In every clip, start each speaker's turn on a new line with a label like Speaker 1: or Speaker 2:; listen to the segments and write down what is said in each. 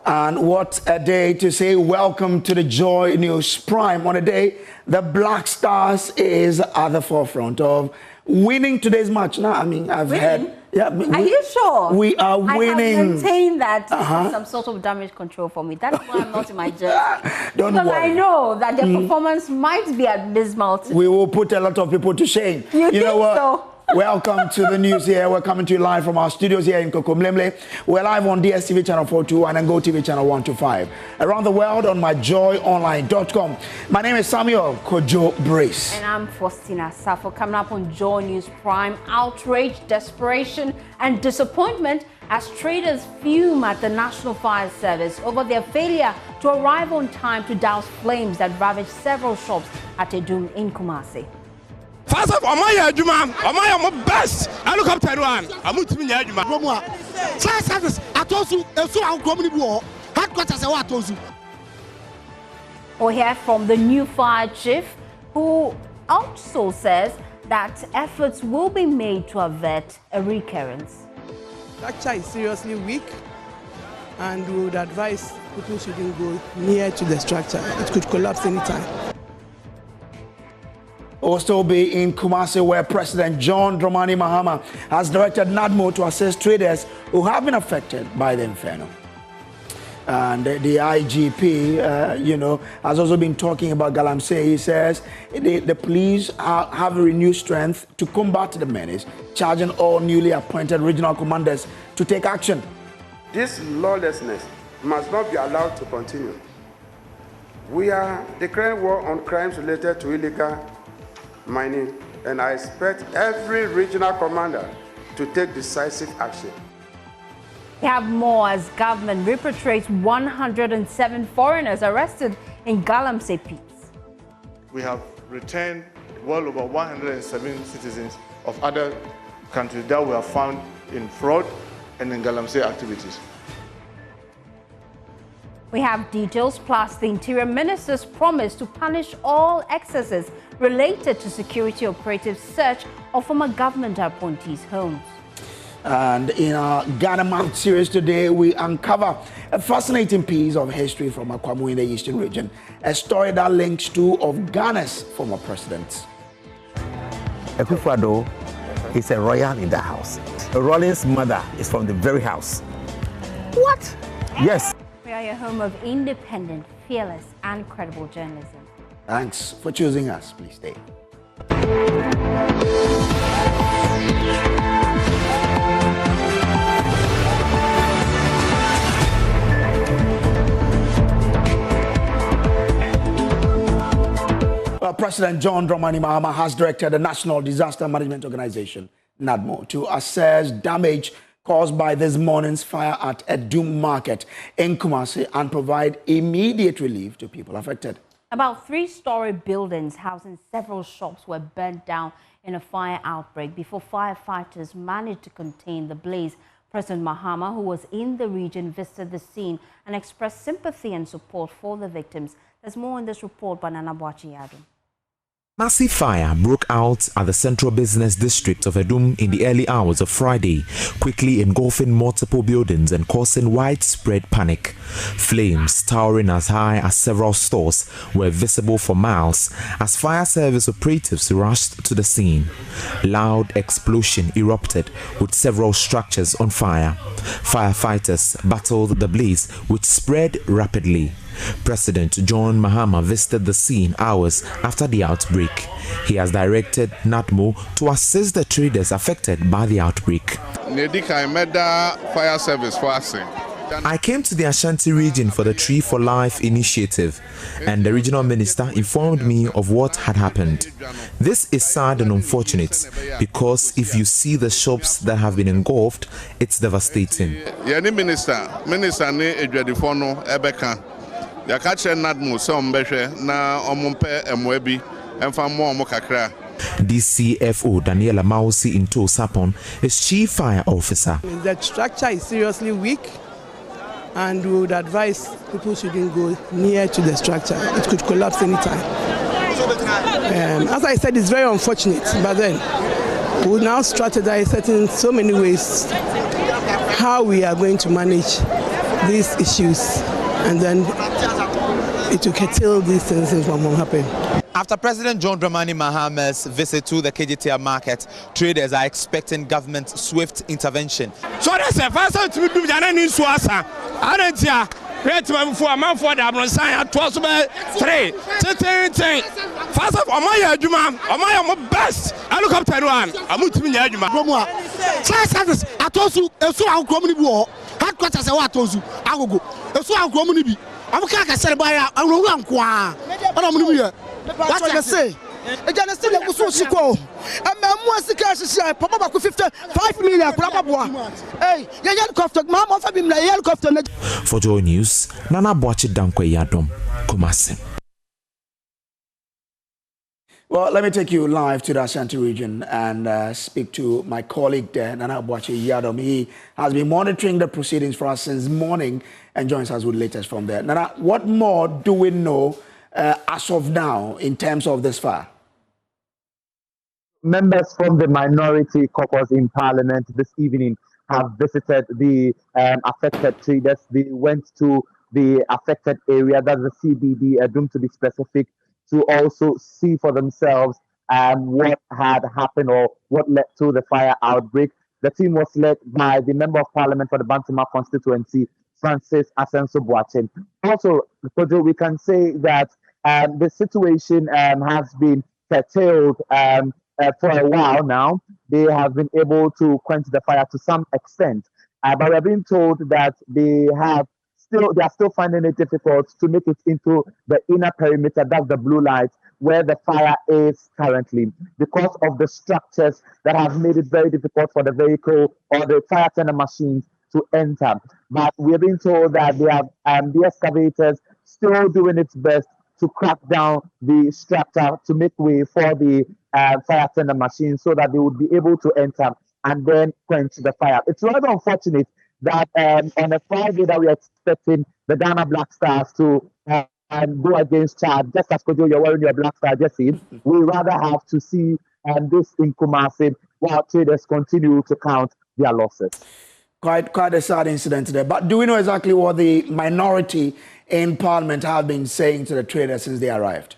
Speaker 1: And what a day to say welcome to the Joy News Prime on a day the Black Stars is at the forefront of winning today's match. Now, I mean, I've had... Yeah,
Speaker 2: are you sure?
Speaker 1: We are winning.
Speaker 2: I have maintained that some sort of damage control for me. That's why I'm not in my jersey.
Speaker 1: Don't
Speaker 2: because
Speaker 1: worry.
Speaker 2: I know that the performance might be abysmal today.
Speaker 1: We will put a lot of people to shame.
Speaker 2: You think
Speaker 1: know what?
Speaker 2: So?
Speaker 1: Welcome to the news here. We're coming to you live from our studios here in Kokomlemle. We're live on DSTV channel 421 and Go TV channel 125. Around the world on myjoyonline.com. My name is Samuel Kojo Brace.
Speaker 2: And I'm Faustina Tafo. Coming up on Joy News Prime, outrage, desperation, and disappointment as traders fume at the National Fire Service over their failure to arrive on time to douse flames that ravaged several shops at Adum in Kumasi.
Speaker 3: First of all, my best. I look up to everyone. I'm going to be Juma.
Speaker 4: Fire service, I told you, so I'm coming to war. Headquarters, I told you.
Speaker 2: We'll hear from the new fire chief, who also says that efforts will be made to avert a recurrence.
Speaker 5: Structure is seriously weak, and we would advise people shouldn't go near to the structure. It could collapse anytime.
Speaker 1: We'll still be in Kumasi, where President John Dramani Mahama has directed NADMO to assist traders who have been affected by the inferno. And the IGP, has also been talking about Galamsey. He says the police have a renewed strength to combat the menace, charging all newly appointed regional commanders to take action.
Speaker 6: This lawlessness must not be allowed to continue. We are declaring war on crimes related to illegal mining, and I expect every regional commander to take decisive action.
Speaker 2: We have more as government repatriates 107 foreigners arrested in Galamsey pits.
Speaker 7: We have returned well over 107 citizens of other countries that were found in fraud and in Galamsey activities.
Speaker 2: We have details plus the Interior Minister's promise to punish all excesses related to security operatives' search of former government appointees' homes. And in our Ghana Month series today, we uncover a fascinating piece of history from Akwamu in the Eastern region, a story that links two of Ghana's former presidents.
Speaker 8: Akufo-Addo is a royal in the house. Rollins' mother is from the very house. What? Yes.
Speaker 2: We are your home of independent, fearless, and credible journalism.
Speaker 1: Thanks for choosing us. Please stay. President John Dramani Mahama has directed the National Disaster Management Organization, NADMO, to assess damage caused by this morning's fire at Adum Market in Kumasi and provide immediate relief to people affected.
Speaker 2: About 3-story buildings housing several shops were burnt down in a fire outbreak before firefighters managed to contain the blaze. President Mahama, who was in the region, visited the scene and expressed sympathy and support for the victims. There's more in this report by Nana Adum.
Speaker 9: Massive fire broke out at the central business district of Adum in the early hours of Friday, quickly engulfing multiple buildings and causing widespread panic. Flames towering as high as several stores were visible for miles as fire service operatives rushed to the scene. Loud explosion erupted with several structures on fire. Firefighters battled the blaze, which spread rapidly. President John Mahama visited the scene hours after the outbreak. He has directed NADMO to assist the traders affected by the outbreak.
Speaker 7: Fire service for us.
Speaker 9: I came to the Ashanti region for the Tree for Life initiative, and the regional minister informed me of what had happened. This is sad and unfortunate because if you see the shops that have been engulfed, it's devastating. DCFO Daniela Mausi Into Sapon is Chief Fire Officer.
Speaker 5: The structure is seriously weak, and we would advise people shouldn't go near to the structure. It could collapse anytime. As I said, it's very unfortunate, but then we will now strategize in so many ways how we are going to manage these issues, and then it will curtail these things from happening.
Speaker 10: After President John Dramani Mahama's visit to the KGTR market, traders are expecting government swift intervention.
Speaker 3: So that's a first time to do that in Swassa. I don't know. Great man for a man for the Abronsan, 3. First of all, my best. I look up to one. I'm with me.
Speaker 4: Service, I told you, a so our community war, headquarters, I told you, I will go. A so our community. I'm going to say, I don't know. What I say? A still a so sick. And more security, Papa 55 million. Hey, helicopter, Mamma of him, helicopter.
Speaker 9: For Joy News, Nana Boachi Dankwe Adum, Kumasi.
Speaker 1: Well, let me take you live to the Ashanti region and speak to my colleague there, Nana Boachi Adum. He has been monitoring the proceedings for us since morning and joins us with the latest from there. Nana, what more do we know as of now in terms of this fire?
Speaker 8: Members from the minority caucus in Parliament this evening have visited the affected traders. They went to the affected area, that's the CBD, Adum to be specific, to also see for themselves what had happened or what led to the fire outbreak. The team was led by the Member of Parliament for the Bantama constituency, Francis Asenso Boachen. Also, we can say that the situation has been curtailed for a while now. They have been able to quench the fire to some extent, but we're being told that they are still finding it difficult to make it into the inner perimeter, that's the blue light, where the fire is currently, because of the structures that have made it very difficult for the vehicle or the fire tender machines to enter. But we're being told that they have the excavators still doing its best to crack down the structure to make way for the fire tender machine so that they would be able to enter and then quench the fire. It's rather unfortunate that on a Friday that we are expecting the Ghana Black Stars to go against Chad, just as Kojo, you're wearing your Black Star jersey, we rather have to see this in Kumasi while traders continue to count their losses.
Speaker 1: Quite a sad incident today. But do we know exactly what the minority in Parliament have been saying to the traders since they arrived?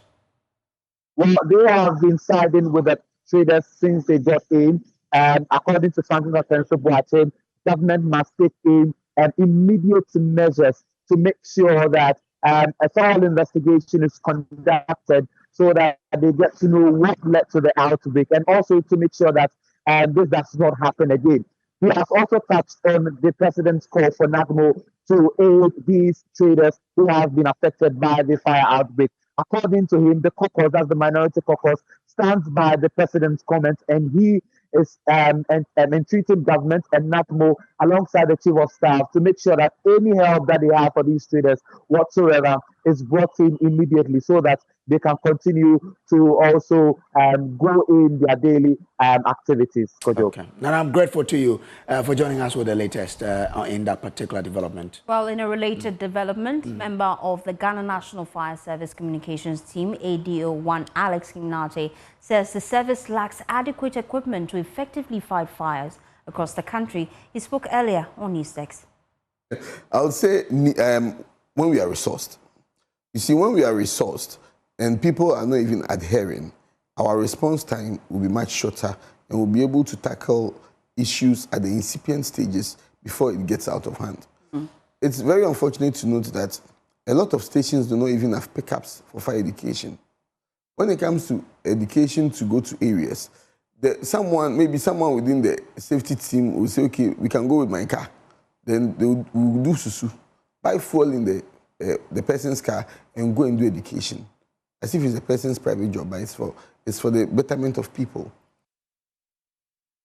Speaker 8: Well, they have been siding with the traders since they got in. And according to Francis Asenso Boachen, government must take in immediate measures to make sure that a thorough investigation is conducted so that they get to know what led to the outbreak, and also to make sure that this does not happen again. He has also touched on the president's call for NAGMO to aid these traders who have been affected by the fire outbreak. According to him, the caucus, that's the minority caucus, stands by the president's comments, and he is entreating government and NAGMO alongside the chief of staff to make sure that any help that they have for these traders whatsoever is brought in immediately so that they can continue to also go in their daily activities. Kojo.
Speaker 1: Okay. And I'm grateful to you for joining us with the latest in that particular development.
Speaker 2: Well, in a related development, member of the Ghana National Fire Service Communications Team, ADO1 Alex Kimnate, says the service lacks adequate equipment to effectively fight fires across the country. He spoke earlier on Newstex.
Speaker 11: I would say when we are resourced. You see, when we are resourced, and people are not even adhering, our response time will be much shorter and we'll be able to tackle issues at the incipient stages before it gets out of hand. It's very unfortunate to note that a lot of stations do not even have pickups for fire education. When it comes to education to go to areas, maybe someone within the safety team will say, okay, we can go with my car. Then they will do susu, buy fuel in the person's car and go and do education. As if it's a person's private job, but it's for the betterment of people.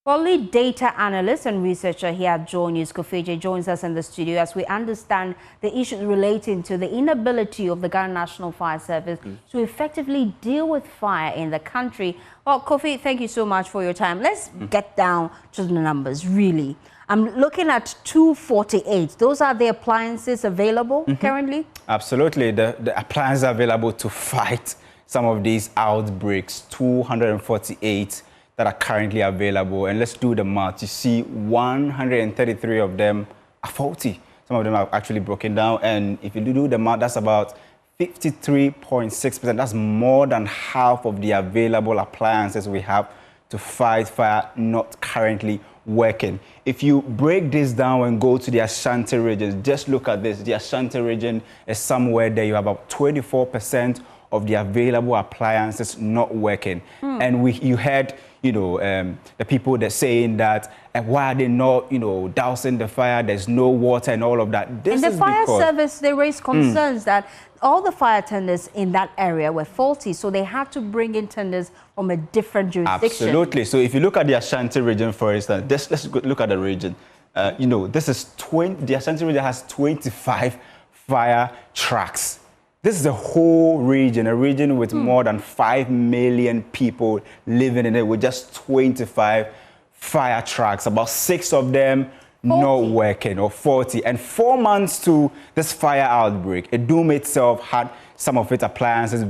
Speaker 2: Well, lead data analyst and researcher here at Joy News, Kofeje, joins us in the studio as we understand the issues relating to the inability of the Ghana National Fire Service to effectively deal with fire in the country. Well, Kofi, thank you so much for your time. Let's get down to the numbers, really. I'm looking at 248. Those are the appliances available currently?
Speaker 12: Absolutely. The appliances available to fight some of these outbreaks, 248 that are currently available. And let's do the math. You see, 133 of them are faulty. Some of them are actually broken down. And if you do the math, that's about 53.6%. That's more than half of the available appliances we have to fight fire not currently working. If you break this down and go to the Ashanti region, just look at this. The Ashanti region is somewhere there. You have about 24% of the available appliances not working. And you heard, the people that saying that, why are they not, dousing the fire? There's no water and all of that. This
Speaker 2: and the fire service, they raised concerns that all the fire tenders in that area were faulty, so they had to bring in tenders from a different jurisdiction.
Speaker 12: Absolutely. So if you look at the Ashanti region, for instance, let's look at the region. This is the Ashanti region has 25 fire trucks. This is a whole region, a region with more than 5 million people living in it with just 25 fire trucks, about 6 of them 40. Not working, or 40. And 4 months to this fire outbreak, Adum itself had some of its appliances,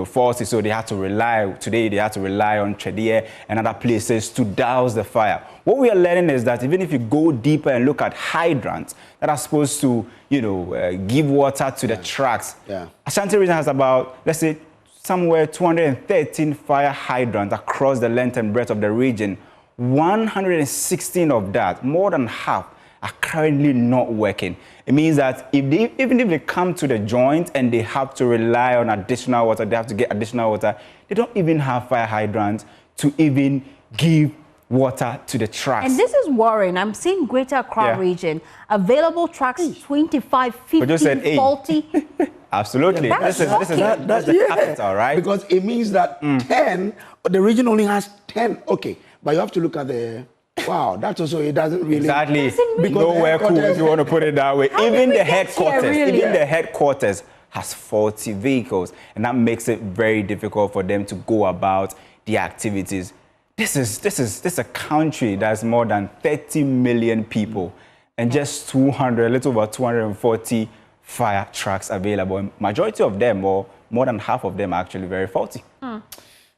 Speaker 12: faulty, so they had to rely on Chedie and other places to douse the fire. What we are learning is that even if you go deeper and look at hydrants that are supposed to, give water to the trucks, Ashanti region has about, let's say, somewhere 213 fire hydrants across the length and breadth of the region. 116 of that, more than half, are currently not working. It means that even if they come to the joint and they have to rely on additional water, they have to get additional water, they don't even have fire hydrants to even give water to the trucks.
Speaker 2: And this is worrying. I'm seeing Greater Accra region, available trucks 25, 50, 40.
Speaker 12: Absolutely. This is the capital, right?
Speaker 1: Because it means that 10, the region only has 10. Okay, but you have to look at the... Wow, that's also, it doesn't really...
Speaker 12: Exactly. Nowhere cool if you want to put it that way. Even the headquarters has 40 vehicles, and that makes it very difficult for them to go about the activities. This is a country that's more than 30 million people, and just a little over 240 fire trucks available. And majority of them, or more than half of them, are actually very faulty.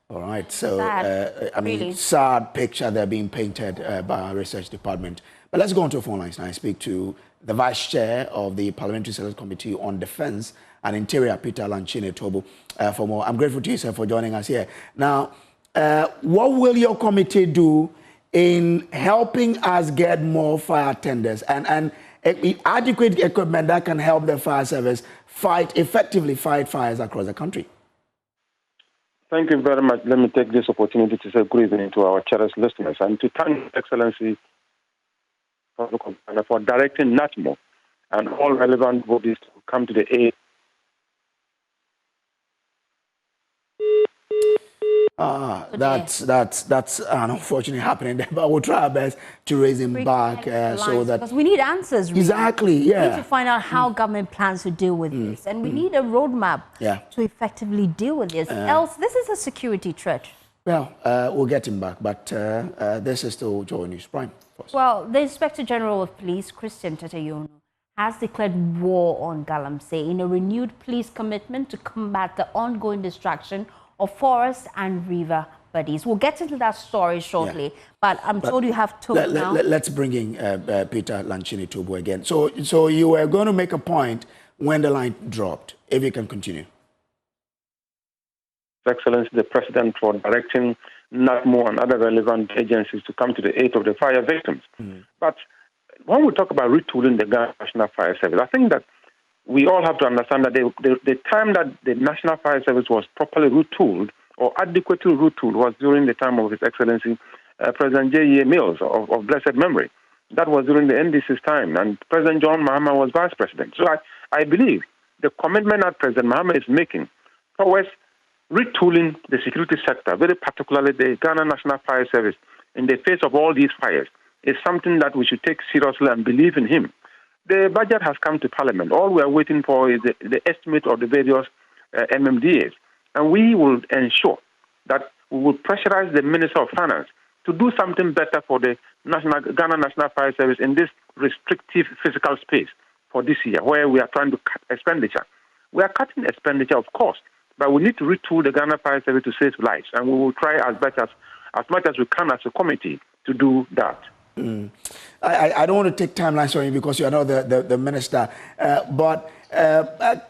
Speaker 1: All right, so,
Speaker 2: really
Speaker 1: sad picture they're being painted by our research department. But let's go on to phone lines now and speak to the Vice Chair of the Parliamentary Select Committee on Defence and Interior, Peter Lanchine-Tobo, for more. I'm grateful to you, sir, for joining us here. Now, what will your committee do in helping us get more fire tenders and adequate equipment that can help the fire service effectively fight fires across the country?
Speaker 13: Thank you very much. Let me take this opportunity to say good evening to our cherished listeners and to thank His Excellency for directing NATMO and all relevant bodies to come to the aid.
Speaker 1: That's unfortunately happening there, but we'll try our best to raise him back so that...
Speaker 2: Because we need answers, really.
Speaker 1: Exactly, yeah.
Speaker 2: We need to find out how government plans to deal with this. And we need a roadmap to effectively deal with this. Else, this is a security threat.
Speaker 1: Well, we'll get him back, but this is still Joy News Prime.
Speaker 2: Well, the Inspector General of Police, Christian Teteyono, has declared war on Galamsey in a renewed police commitment to combat the ongoing destruction of forest and river bodies. We'll get into that story shortly, but I'm told you have told now.
Speaker 1: Let's bring in Peter Lanchine-Tobo again. So you were going to make a point when the line dropped. If you can continue.
Speaker 13: His Excellency, the President, for directing NATMO and other relevant agencies to come to the aid of the fire victims. But when we talk about retooling the Ghana National Fire Service, I think that we all have to understand that the time that the National Fire Service was properly retooled or adequately retooled was during the time of His Excellency President J.E.A. Mills of blessed memory. That was during the NDC's time, and President John Mahama was Vice President. So I believe the commitment that President Mahama is making towards retooling the security sector, very particularly the Ghana National Fire Service, in the face of all these fires, is something that we should take seriously and believe in him. The budget has come to Parliament. All we are waiting for is the estimate of the various MMDAs. And we will ensure that we will pressurize the Minister of Finance to do something better for the Ghana National Fire Service in this restrictive physical space for this year, where we are trying to cut expenditure. We are cutting expenditure, of course, but we need to retool the Ghana Fire Service to save lives. And we will try as much as we can as a committee to do that.
Speaker 1: I don't want to take timelines on you because you are not the minister, but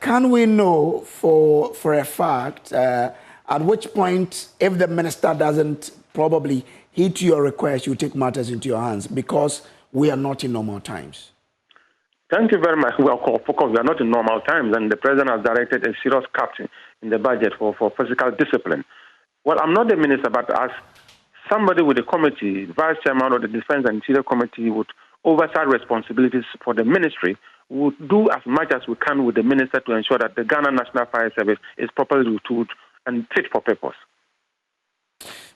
Speaker 1: can we know for a fact at which point, if the minister doesn't probably heed to your request, you take matters into your hands, because we are not in normal times?
Speaker 13: Thank you very much. Well, of course, we are not in normal times, and the president has directed a serious cut in the budget for physical discipline. Well, I'm not the minister, but as somebody with the committee, vice chairman of the Defense and Interior Committee, with oversight responsibilities for the ministry, would do as much as we can with the minister to ensure that the Ghana National Fire Service is properly retooled and fit for purpose.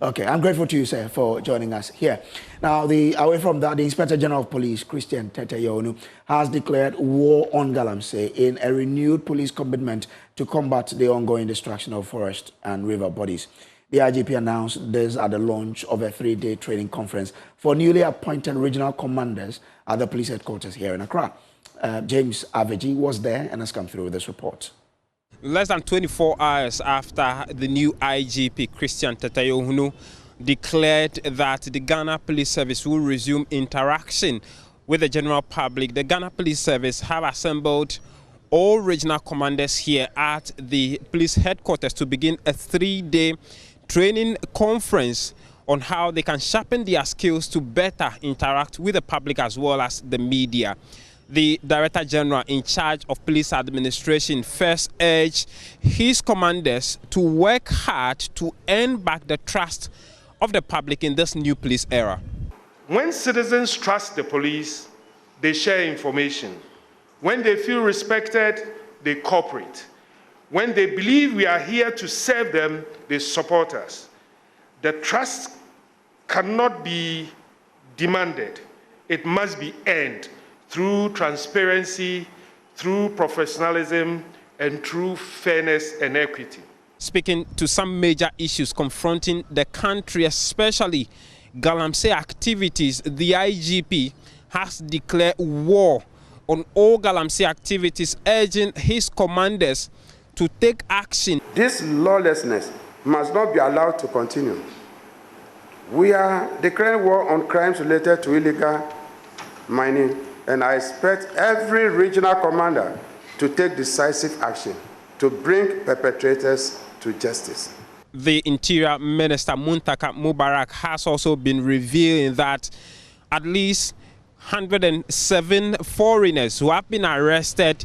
Speaker 1: Okay, I'm grateful to you, sir, for joining us here. Now, away from that, the Inspector General of Police, Christian Teteyonu, has declared war on Galamsey in a renewed police commitment to combat the ongoing destruction of forest and river bodies. The IGP announced this at the launch of a 3-day training conference for newly appointed regional commanders at the police headquarters here in Accra. James Aveji was there and has come through with this report.
Speaker 14: Less than 24 hours after the new IGP, Christian Teteyonu, declared that the Ghana Police Service will resume interaction with the general public, the Ghana Police Service have assembled all regional commanders here at the police headquarters to begin a 3-day training conference on how they can sharpen their skills to better interact with the public as well as the media. The Director General in charge of police administration first urged his commanders to work hard to earn back the trust of the public in this new police era.
Speaker 15: When citizens trust the police, they share information. When they feel respected, they cooperate. When they believe we are here to serve them, they support us. The trust cannot be demanded. It must be earned through transparency, through professionalism, and through fairness and equity.
Speaker 14: Speaking to some major issues confronting the country, especially Galamsey activities, the IGP has declared war on all Galamsey activities, urging his commanders to take action.
Speaker 6: This lawlessness must not be allowed to continue. We are declaring war on crimes related to illegal mining, and I expect every regional commander to take decisive action to bring perpetrators to justice.
Speaker 14: The Interior Minister Muntaka Mubarak has also been revealing that at least 107 foreigners who have been arrested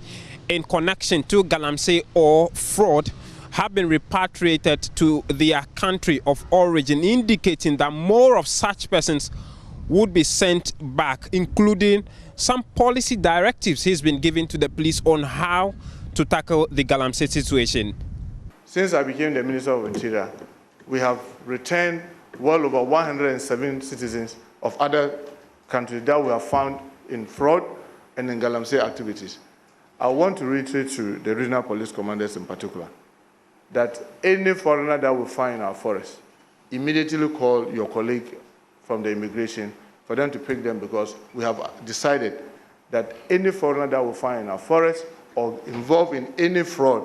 Speaker 14: in connection to Galamsey or fraud have been repatriated to their country of origin, indicating that more of such persons would be sent back, including some policy directives he's been giving to the police on how to tackle the Galamsey situation.
Speaker 7: Since I became the Minister of Interior, we have returned well over 107 citizens of other countries that were found in fraud and in Galamsey activities. I want to reiterate to the regional police commanders in particular that any foreigner that we find in our forest, immediately call your colleague from the immigration for them to pick them, because we have decided that any foreigner that we find in our forest or involved in any fraud,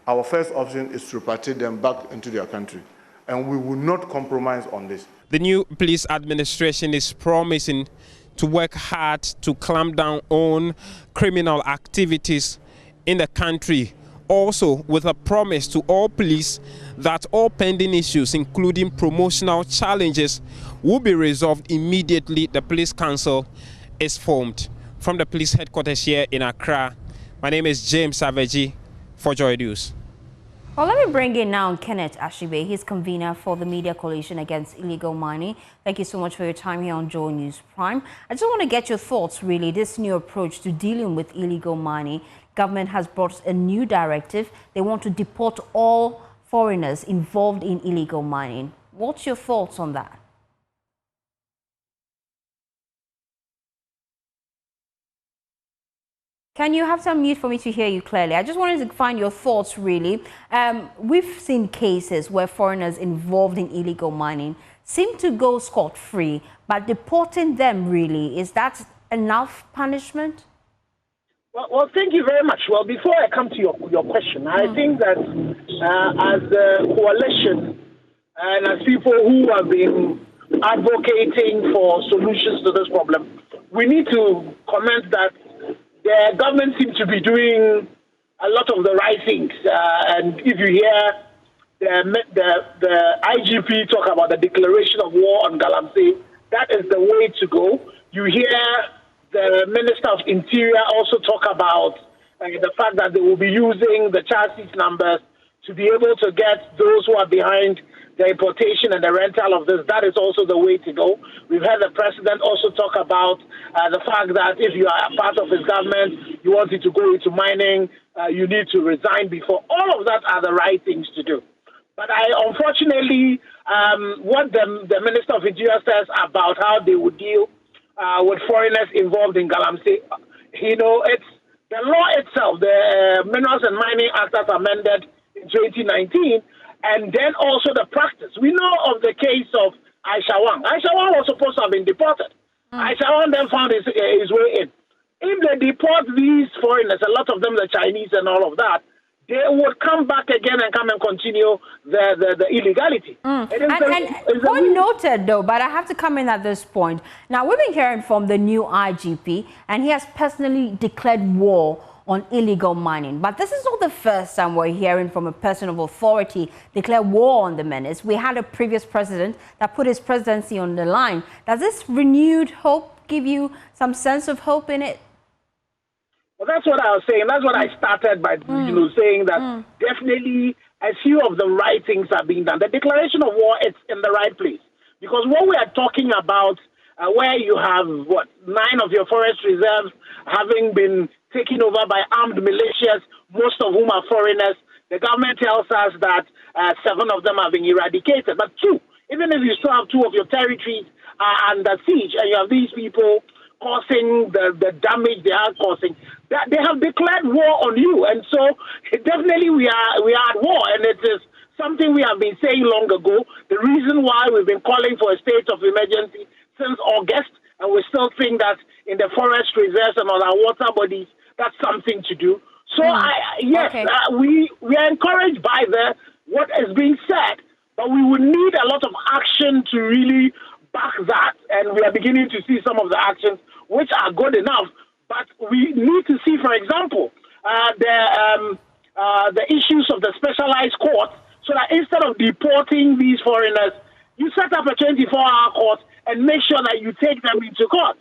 Speaker 7: our first option is to repatriate them back into their country. And we will not compromise on this.
Speaker 14: The new police administration is promising to work hard to clamp down on criminal activities in the country, also with a promise to all police that all pending issues, including promotional challenges, will be resolved immediately the police council is formed. From the police headquarters here in Accra, my name is James Aveji for Joy News.
Speaker 2: Well, let me bring in now Kenneth Ashibe. He's convener for the Media Coalition Against Illegal Mining. Thank you so much for your time here on Joy News Prime. I just want to get your thoughts, really, this new approach to dealing with illegal mining. Government has brought a new directive. They want to deport all foreigners involved in illegal mining. What's your thoughts on that? Can you have some mute for me to hear you clearly? I just wanted to find your thoughts, really. We've seen cases where foreigners involved in illegal mining seem to go scot-free, but deporting them, really, is that enough punishment?
Speaker 16: Well, thank you very much. Well, before I come to your question, I think that as a coalition and as people who have been advocating for solutions to this problem. We need to comment that the government seems to be doing a lot of the right things. And if you hear the IGP talk about the declaration of war on Galamsey, that is the way to go. You hear the Minister of Interior also talk about the fact that they will be using the chassis numbers to be able to get those who are behind the importation and the rental of this. That is also the way to go. We've had the president also talk about the fact that if you are a part of his government, you wanted to go into mining, you need to resign before. All of that are the right things to do. But unfortunately, what the Minister of Interior says about how they would deal with foreigners involved in Galamsey, it's the law itself, the Minerals and Mining Act that amended in 2019, and then also the practice. We know of the case of Aisha Wang. Aisha Wang was supposed to have been deported. Aisha Wang then found his way in. If they deport these foreigners, a lot of them the Chinese and all of that, they would come back again and come and continue the illegality.
Speaker 2: Point noted, though, but I have to come in at this point. Now, we've been hearing from the new IGP, and he has personally declared war on illegal mining. But this is not the first time we're hearing from a person of authority declare war on the menace. We had a previous president that put his presidency on the line. Does this renewed hope give you some sense of hope in it?
Speaker 16: Well, that's what I was saying. That's what I started by, saying that definitely a few of the right things are being done. The declaration of war, it's in the right place. Because what we are talking about, where you have, 9 of your forest reserves having been taken over by armed militias, most of whom are foreigners, the government tells us that 7 of them have been eradicated. But 2, even if you still have 2 of your territories under siege, and you have these people causing the damage they are causing, that they have declared war on you. And so definitely we are at war, and it is something we have been saying long ago. The reason why we've been calling for a state of emergency since August, and we still think that in the forest reserves and on our water bodies, that's something to do. So we are encouraged by what is being said, but we would need a lot of action to really back that, and we are beginning to see some of the actions which are good enough. But we need to see, for example, the issues of the specialized court, so that instead of deporting these foreigners, you set up a 24-hour court and make sure that you take them into court.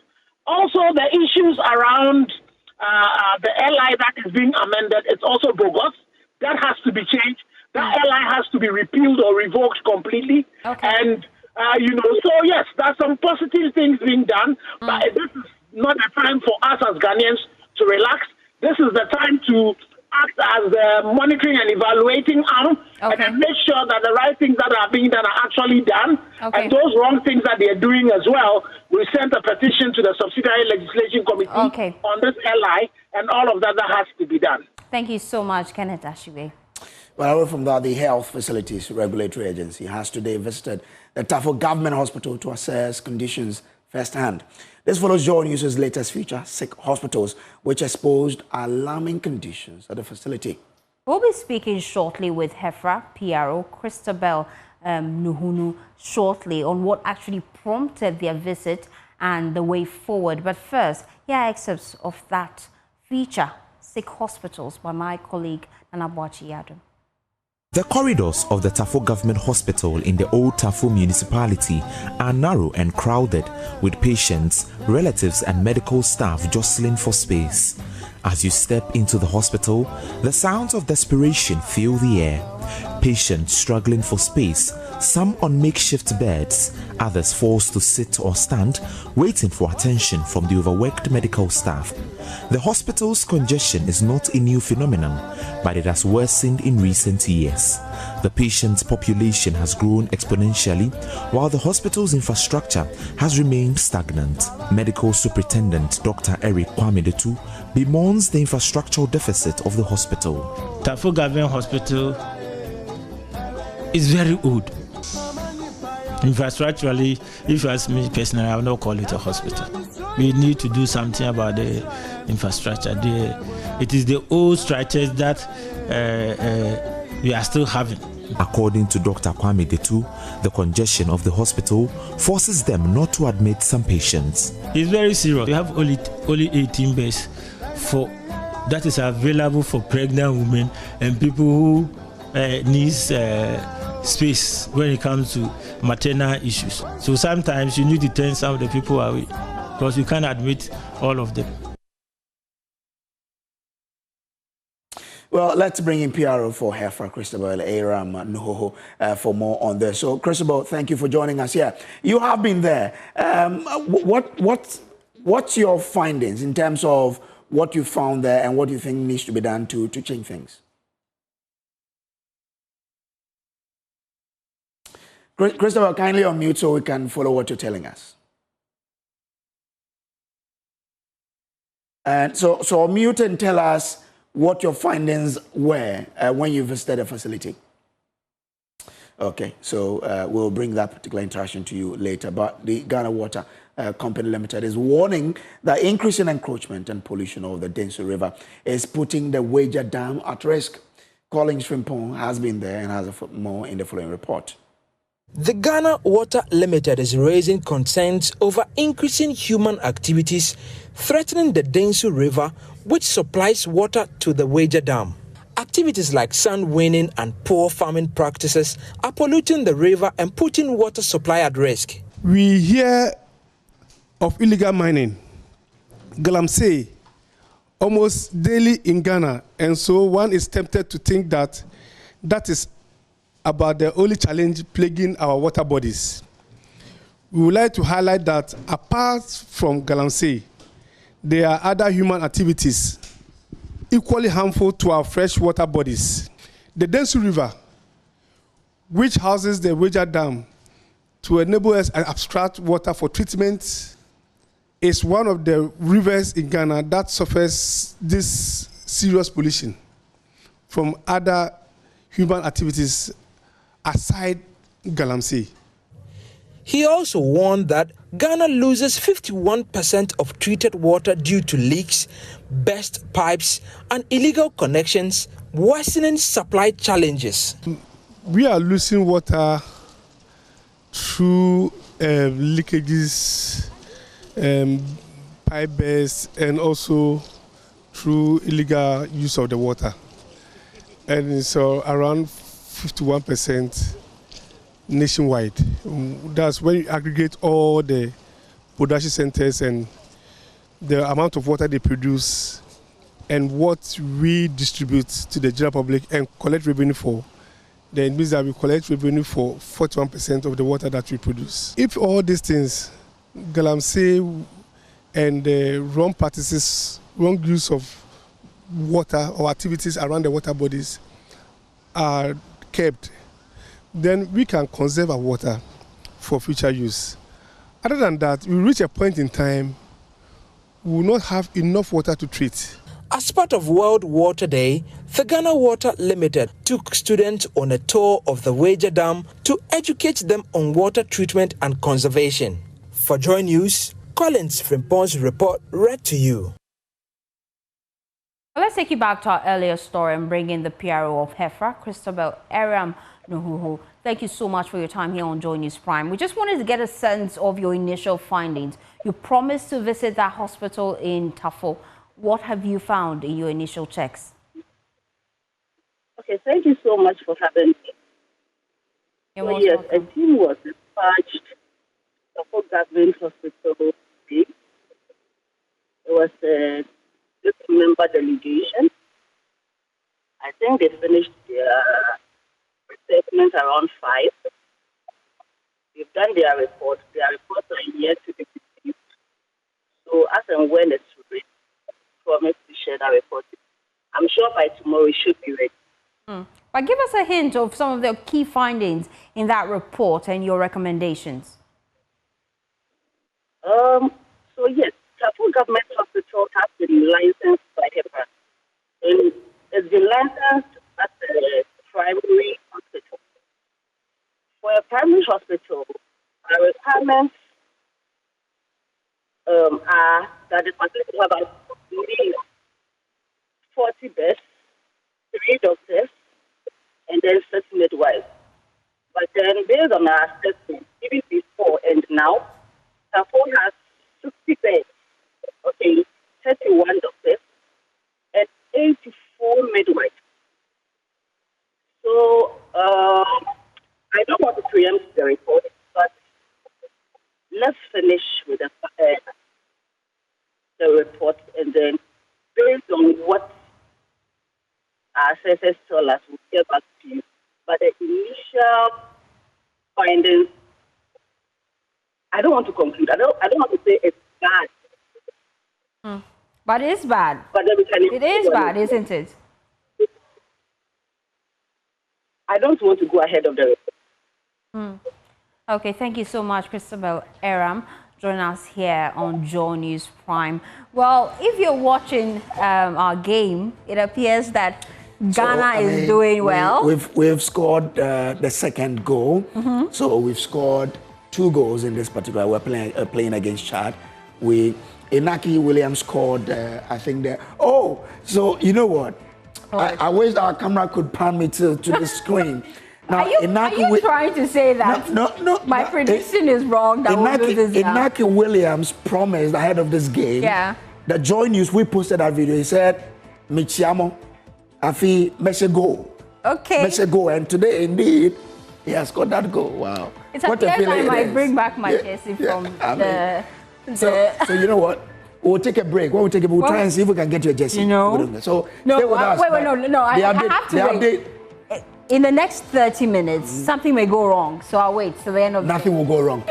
Speaker 16: Also, the issues around the LI that is being amended, it's also bogus. That has to be changed. That LI has to be repealed or revoked completely. And, so yes, there's some positive things being done, but this is not the time for us as Ghanaians to relax. This is the time to act as the monitoring and evaluating arm and then make sure that the right things that are being done are actually done. And those wrong things that they're doing as well, we sent a petition to the Subsidiary Legislation Committee on this LI, and all of that has to be done.
Speaker 2: Thank you so much, Kenneth Ashiwe.
Speaker 1: Well, away from that, the Health Facilities Regulatory Agency has today visited the Tafo Government Hospital to assess conditions firsthand. This follows Joy News' latest feature, Sick Hospitals, which exposed alarming conditions at the facility.
Speaker 2: We'll be speaking shortly with HEFRA PRO Christabel Nuhunu shortly on what actually prompted their visit and the way forward. But first, here are excerpts of that feature, Sick Hospitals, by my colleague Nanabuachi Adum.
Speaker 9: The corridors of the Tafo Government Hospital in the old Tafo municipality are narrow and crowded, with patients, relatives and medical staff jostling for space. As you step into the hospital, the sounds of desperation fill the air. Patients struggling for space, some on makeshift beds, others forced to sit or stand, waiting for attention from the overworked medical staff. The hospital's congestion is not a new phenomenon, but it has worsened in recent years. The patient population has grown exponentially, while the hospital's infrastructure has remained stagnant. Medical Superintendent Dr. Eric Kwamedetu bemoans the infrastructural deficit of the hospital.
Speaker 17: Tafo Government Hospital is very old. Infrastructurally, if you ask me personally, I will not call it a hospital. We need to do something about the infrastructure. It is the old structures that we are still having.
Speaker 9: According to Dr. Kwame Detu, the congestion of the hospital forces them not to admit some patients.
Speaker 17: It's very serious. We have only 18 beds that is available for pregnant women and people who need space when it comes to maternal issues. So sometimes you need to turn some of the people away because you can't admit all of them.
Speaker 1: Well, let's bring in PRO for Hefra, Christabel Aram Noho, for more on this. So, Christabel, thank you for joining us here. You have been there. What's your findings in terms of what you found there and what you think needs to be done to change things? Christabel, kindly unmute so we can follow what you're telling us. And so unmute and tell us what your findings were when you visited the facility. Okay, so we'll bring that particular interaction to you later. But the Ghana Water Company Limited is warning that increasing encroachment and pollution of the Densu River is putting the Wager Dam at risk. Collins Frimpong has been there and has more in the following report.
Speaker 18: The Ghana Water Limited is raising concerns over increasing human activities threatening the Densu River, which supplies water to the Wager Dam. Activities like sand winning and poor farming practices are polluting the river and putting water supply at risk.
Speaker 15: We hear of illegal mining, Galamsey, almost daily in Ghana, and so one is tempted to think that that is about the only challenge plaguing our water bodies. We would like to highlight that apart from Galamsey, there are other human activities equally harmful to our freshwater bodies. The Densu River, which houses the Wager Dam to enable us to abstract water for treatment, is one of the rivers in Ghana that suffers this serious pollution from other human activities aside Galamsey.
Speaker 18: He also warned that Ghana loses 51% of treated water due to leaks, burst pipes, and illegal connections, worsening supply challenges.
Speaker 15: We are losing water through leakages, pipe bursts, and also through illegal use of the water. And so around 51% nationwide. That's when you aggregate all the production centers and the amount of water they produce and what we distribute to the general public and collect revenue for. Then it means that we collect revenue for 41% of the water that we produce. If all these things, Galamsey and wrong practices, wrong use of water or activities around the water bodies are kept, then we can conserve our water for future use. Other than that, we reach a point in time we will not have enough water to treat.
Speaker 18: As part of World Water Day, the Ghana Water Limited took students on a tour of the Wager Dam to educate them on water treatment and conservation. For Joy News, Collins Frimpong's report read to you.
Speaker 2: Let's take you back to our earlier story and bring in the PRO of Hefra, Christabel Aram Noho. Thank you so much for your time here on Joy News Prime. We just wanted to get a sense of your initial findings. You promised to visit that hospital in Tafo. What have you found in your initial checks?
Speaker 19: Okay, thank you so much for having me.
Speaker 2: You're
Speaker 19: so yes,
Speaker 2: welcome.
Speaker 19: a team was dispatched to Tafo Government Hospital today. It was a member delegation. I think they finished their assessment around 5. They've done their report. Their reports are yet to be received. So as and when it's ready, promise to share that report. I'm sure by tomorrow it should be ready.
Speaker 2: But give us a hint of some of the key findings in that report and your recommendations.
Speaker 19: So yes, Tafo Government Hospital has been licensed by HEPA. And it's been licensed as a primary hospital. For a primary hospital, our requirements are that the facility will have about 40 beds, 3 doctors, and then 6 midwives. But then, based on our assessment, even before and now, Tafo has 60 beds, 31 doctors, and 84 midwives. So, I don't want to preempt the report, but let's finish with the report, and then, based on what our assessors tell us, we'll get back to you. But the initial findings, I don't want to conclude. I don't want to say it's bad.
Speaker 2: But it is bad.
Speaker 19: But then we can
Speaker 2: it is bad, isn't it?
Speaker 19: I don't want to go ahead of the report.
Speaker 2: Okay, thank you so much, Christabel Aram, joining us here on Joy News Prime. Well, if you're watching our game, it appears that Ghana is doing well.
Speaker 1: We've scored the second goal. So we've scored 2 goals in this particular. We're playing against Chad. Inaki Williams scored, I think, so you know what? I wish our camera could pan me to the screen. Now,
Speaker 2: are you trying to say that
Speaker 1: no,
Speaker 2: my prediction is wrong? That
Speaker 1: Inaki Williams promised ahead of this game. The Joy News, we posted that video. He said, Michiamo, Afi, Messi go. Messi go. And today, indeed, he has scored that goal. Wow.
Speaker 2: It's a time I bring back my jersey from
Speaker 1: So you know what? We'll take a break. When we take a break, we'll try and see if we can get your jersey. So stay with us.
Speaker 2: I have to wait. In the next 30 minutes, something may go wrong. So I'll wait till the end of
Speaker 1: Nothing will go wrong.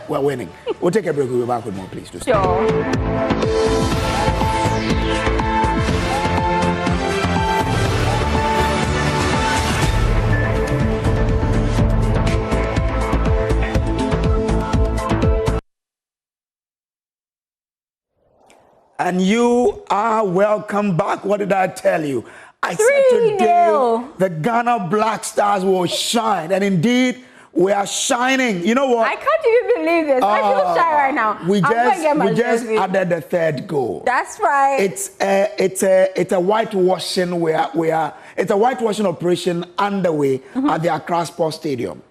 Speaker 1: We're winning. We'll take a break. We'll be back with more, please. And you are welcome back. What did I tell you? I said today the Ghana Black Stars will shine. And indeed, we are shining. You know what?
Speaker 2: I can't even believe this. I feel shy right now.
Speaker 1: We just added the 3rd goal.
Speaker 2: That's right.
Speaker 1: It's a whitewashing it's a whitewashing operation underway at the Accra Sports Stadium.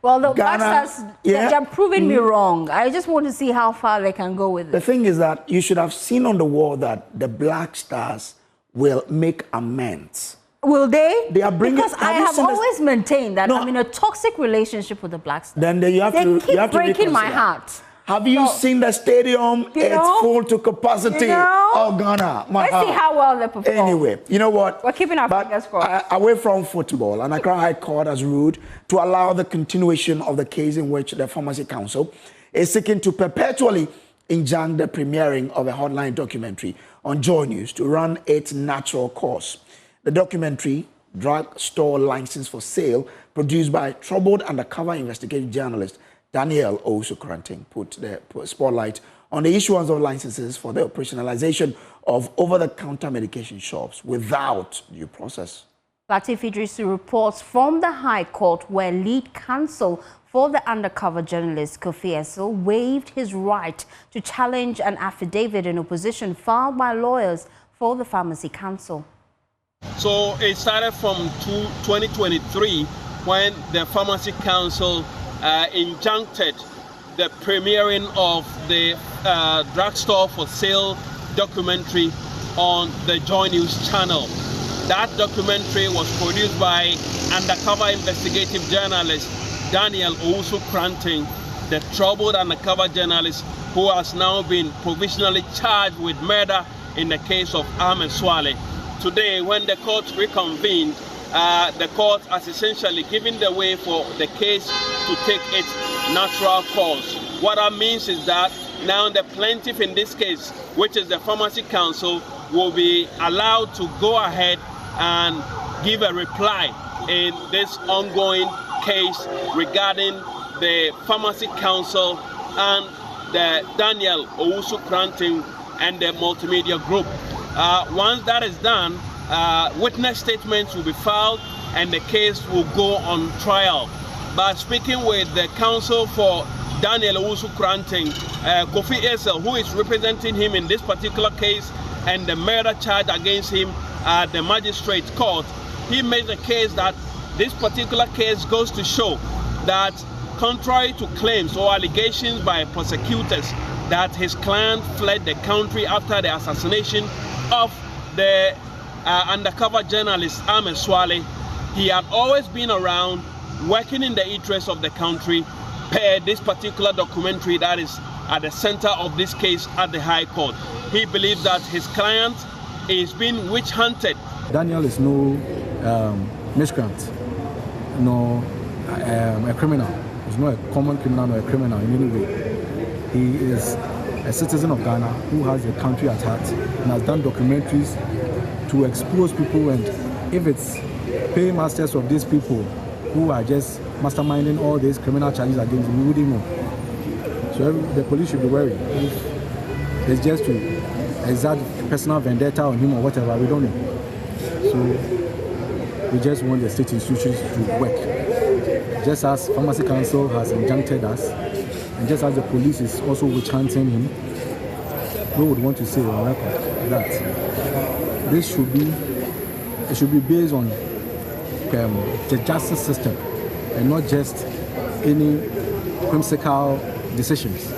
Speaker 2: Well, the Black Stars, they're proving me wrong. I just want to see how far they can go with it.
Speaker 1: The thing is that you should have seen on the wall that the Black Stars will make amends.
Speaker 2: Will they?
Speaker 1: They are bringing.
Speaker 2: Because I have always maintained that I'm in a toxic relationship with the Black Stars.
Speaker 1: Then you have to.
Speaker 2: They keep breaking my heart.
Speaker 1: Have you seen the stadium? It's full to capacity. Oh, Ghana.
Speaker 2: Let's see how well they perform.
Speaker 1: Anyway, you know what?
Speaker 2: We're keeping our fingers crossed.
Speaker 1: Away from football, and Accra High Court has ruled to allow the continuation of the case in which the Pharmacy Council is seeking to perpetually injunct the premiering of a hotline documentary on Joy News to run its natural course. The documentary, Drug Store License for Sale, produced by troubled undercover investigative journalist Daniel Owusu-Kranting, put the spotlight on the issuance of licenses for the operationalization of over-the-counter medication shops without due process.
Speaker 2: Latif Idrisu reports from the High Court where lead counsel for the undercover journalist Kofi Essel waived his right to challenge an affidavit in opposition filed by lawyers for the Pharmacy Council.
Speaker 20: So it started from 2023 when the Pharmacy Council injuncted the premiering of the drugstore for sale documentary on the Joy News channel. That documentary was produced by undercover investigative journalist Daniel Owusu-Kranting, the troubled undercover journalist who has now been provisionally charged with murder in the case of Ahmed Swale. Today, when the court reconvened, the court has essentially given the way for the case to take its natural course. What that means is that now the plaintiff in this case, which is the Pharmacy Council, will be allowed to go ahead and give a reply in this ongoing case regarding the Pharmacy Council and the Daniel Owusu-Kranting and the multimedia group. Once that is done, witness statements will be filed and the case will go on trial. By speaking with the counsel for Daniel Owusu-Kranting, Kofi Essel, who is representing him in this particular case and the murder charge against him at the magistrate court, he made the case that this particular case goes to show that contrary to claims or allegations by prosecutors that his client fled the country after the assassination of the undercover journalist Ahmed Swale, he had always been around working in the interest of the country per this particular documentary that is at the center of this case at the High Court. He believes that his client is being witch hunted.
Speaker 21: Daniel is no miscreant, no a criminal. He's not a common criminal or a criminal in any way. He is a citizen of Ghana who has the country at heart and has done documentaries to expose people, and if it's paymasters of these people who are just masterminding all these criminal charges against him, we wouldn't know. So the police should be worried. If it's just to exert personal vendetta on him or whatever, we don't know. So we just want the state institutions to work. Just as Pharmacy Council has injuncted us, and just as the police is also witch hunting him, we would want to say on record that this should be based on the justice system and not just any whimsical decisions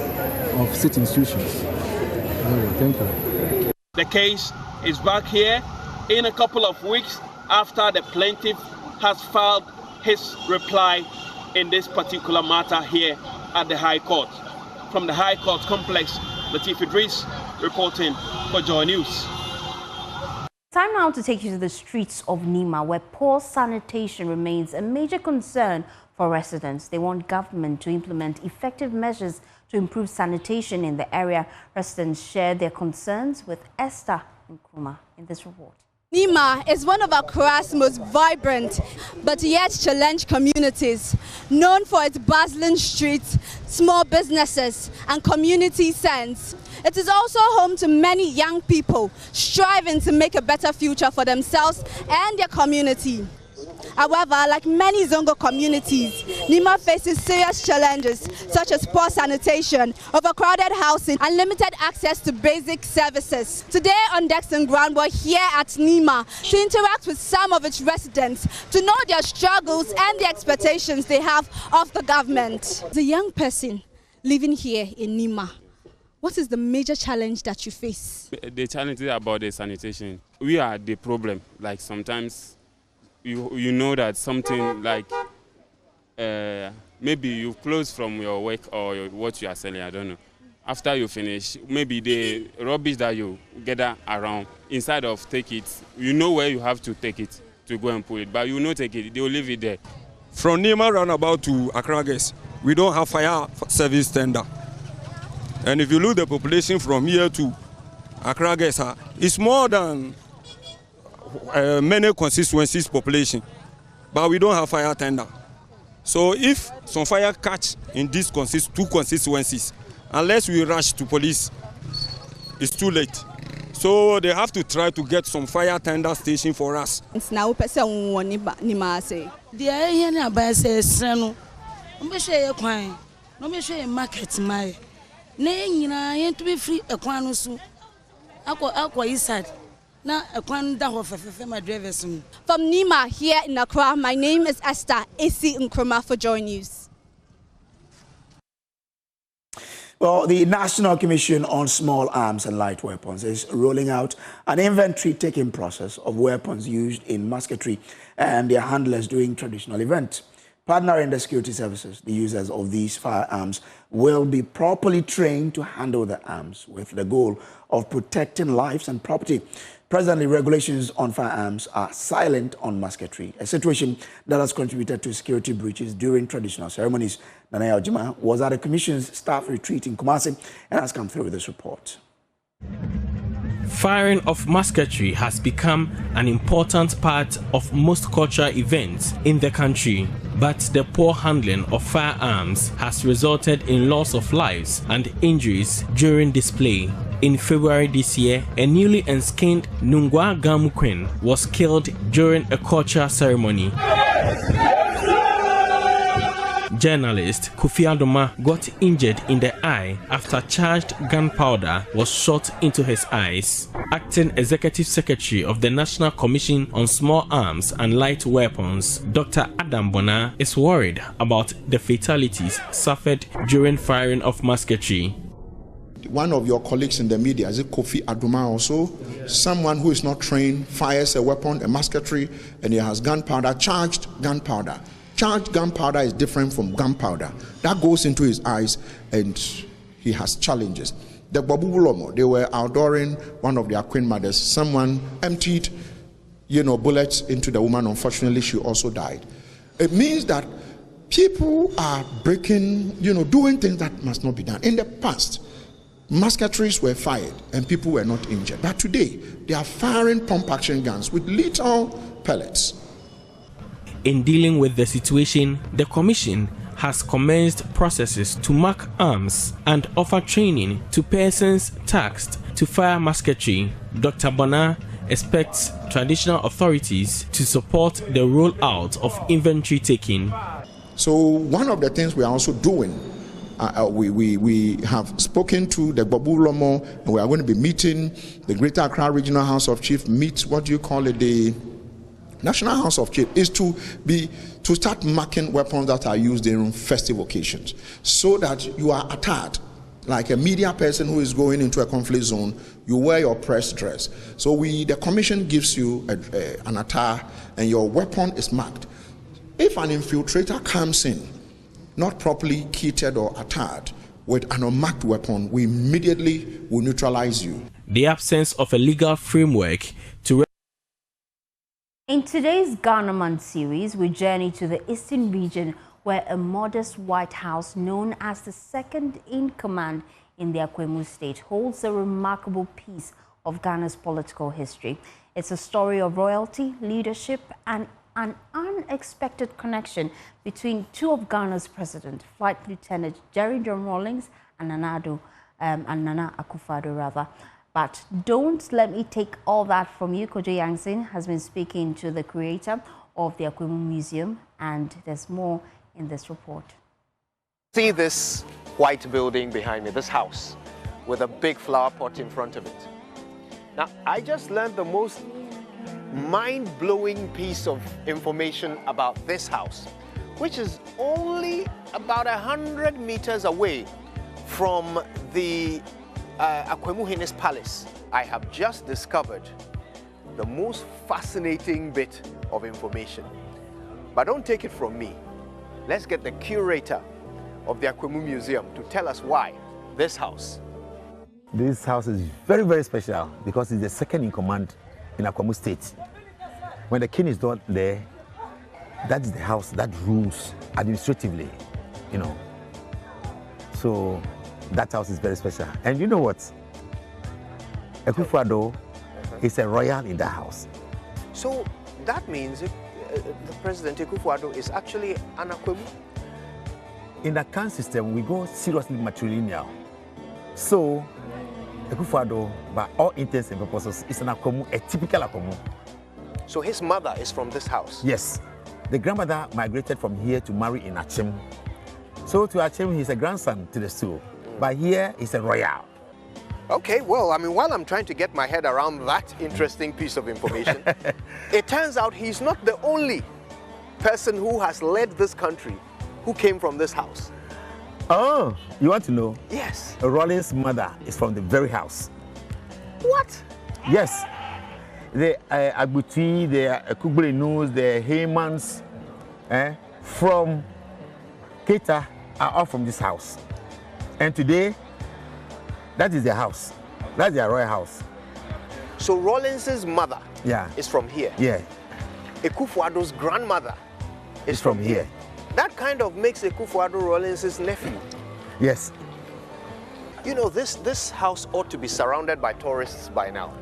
Speaker 21: of state institutions. Anyway, thank you.
Speaker 20: The case is back here in a couple of weeks after the plaintiff has filed his reply in this particular matter here at the High Court. From the High Court complex, Latif Idris reporting for Joy News.
Speaker 2: Time now to take you to the streets of Nima, where poor sanitation remains a major concern for residents. They want government to implement effective measures to improve sanitation in the area. Residents share their concerns with Esther Nkrumah in this report.
Speaker 22: Nima is one of Accra's most vibrant but yet challenged communities, known for its bustling streets, small businesses and community sense. It is also home to many young people striving to make a better future for themselves and their community. However, like many Zongo communities, Nima faces serious challenges such as poor sanitation, overcrowded housing, and limited access to basic services. Today on Dexon Ground, we're here at Nima to interact with some of its residents to know their struggles and the expectations they have of the government. As a young person living here in Nima, what is the major challenge that you face?
Speaker 23: The challenge is about the sanitation. We are the problem. Like sometimes you know that something like maybe you close from your work or what you are selling, I don't know. After you finish, maybe the rubbish that you gather around, inside of take it, you know where you have to take it to go and put it, but you not take it, they will leave it there.
Speaker 24: From Nima roundabout to Accra Gas, we don't have fire service tender. And if you look at the population from here to Accra Gas, it's more than many constituencies population, but we don't have fire tender. So if some fire catch in these two constituencies, unless we rush to police, it's too late. So they have to try to get some fire tender station for us.
Speaker 22: Now, Nima say,
Speaker 25: the area by says, no, I'm sure you no sure market my name, I ain't to be free a quanusu. Aqua is sad. From
Speaker 22: Nima here in Accra, my name is Esther Nkrumah for Joy News.
Speaker 1: Well, the National Commission on Small Arms and Light Weapons is rolling out an inventory-taking process of weapons used in musketry and their handlers during traditional events. Partnering the security services, the users of these firearms will be properly trained to handle the arms with the goal of protecting lives and property. Presently, regulations on firearms are silent on musketry, a situation that has contributed to security breaches during traditional ceremonies. Nanaya Ojima was at the Commission's staff retreat in Kumasi and has come through with this report.
Speaker 26: Firing of musketry has become an important part of most cultural events in the country, but the poor handling of firearms has resulted in loss of lives and injuries during display. In February this year, a newly enskinned Nungwa Gamu Queen was killed during a cultural ceremony. Journalist Kofi Adum got injured in the eye after charged gunpowder was shot into his eyes. Acting Executive Secretary of the National Commission on Small Arms and Light Weapons, Dr. Adum Bona, is worried about the fatalities suffered during firing of musketry.
Speaker 3: One of your colleagues in the media, is it Kofi Adum also? Someone who is not trained fires a weapon, a musketry, and he has gunpowder, charged gunpowder. Charged gunpowder is different from gunpowder. That goes into his eyes and he has challenges. The Babu Wulomo, they were outdooring one of their queen mothers. Someone emptied, bullets into the woman. Unfortunately, she also died. It means that people are breaking, doing things that must not be done. In the past, musketries were fired and people were not injured. But today, they are firing pump-action guns with lethal pellets.
Speaker 26: In dealing with the situation, the Commission has commenced processes to mark arms and offer training to persons tasked to fire musketry. Dr. Bona expects traditional authorities to support the rollout of inventory taking.
Speaker 3: So one of the things we are also doing, we have spoken to the Babu Lomo, and we are going to be meeting the Greater Accra Regional House of Chiefs, the National House of Chiefs, is to start marking weapons that are used in festive occasions, so that you are attacked like a media person who is going into a conflict zone. You wear your press dress. So the commission gives you an attire, and your weapon is marked. If an infiltrator comes in, not properly kitted or attired, with an unmarked weapon, we immediately will neutralize you.
Speaker 26: The absence of a legal framework to...
Speaker 2: In today's Ghana Man series, we journey to the eastern region, where a modest White House known as the second in command in the Akwemu state holds a remarkable piece of Ghana's political history. It's a story of royalty, leadership, and an unexpected connection between two of Ghana's president, Flight Lieutenant Jerry John Rawlings and Nana Akufo-Addo. But don't let me take all that from you. Kojo Yangsin has been speaking to the creator of the Akwemu Museum, and there's more in this report.
Speaker 4: See this white building behind me, this house, with a big flower pot in front of it. Now, I just learned the most mind-blowing piece of information about this house, which is only about 100 meters away from the Akwemu Hene's palace. I have just discovered the most fascinating bit of information. But don't take it from me. Let's get the curator of the Akwemu Museum to tell us why this house.
Speaker 5: This house is very, very special because it's the second in command in Akwemu State. When the king is not there, that is the house that rules administratively, So that house is very special. And you know what? Akufo-Addo is a royal in the house.
Speaker 4: So that means the President Akufo-Addo is actually an Akwemu?
Speaker 5: In the CAN system, we go seriously matrilineal. So Akufo-Addo, by all intents and purposes, is an Akwemu, a typical Akwemu.
Speaker 4: So his mother is from this house?
Speaker 5: Yes. The grandmother migrated from here to marry in Achem. So to Achem, he's a grandson to the stool. But here, he's a royal.
Speaker 4: Okay, well, while I'm trying to get my head around that interesting piece of information, it turns out he's not the only person who has led this country who came from this house.
Speaker 5: Oh, you want to know?
Speaker 4: Yes.
Speaker 5: Rawlings' mother is from the very house.
Speaker 4: What?
Speaker 5: Yes. The Agbuti, the Kublenus, the Heymans from Keita are all from this house. And today, that is their house. That's their royal house.
Speaker 4: So Rawlings' mother is from here?
Speaker 5: Yeah.
Speaker 4: Akufo-Addo's grandmother is from here. That kind of makes Akufo-Addo Rawlings' nephew.
Speaker 5: Yes.
Speaker 4: This house ought to be surrounded by tourists by now.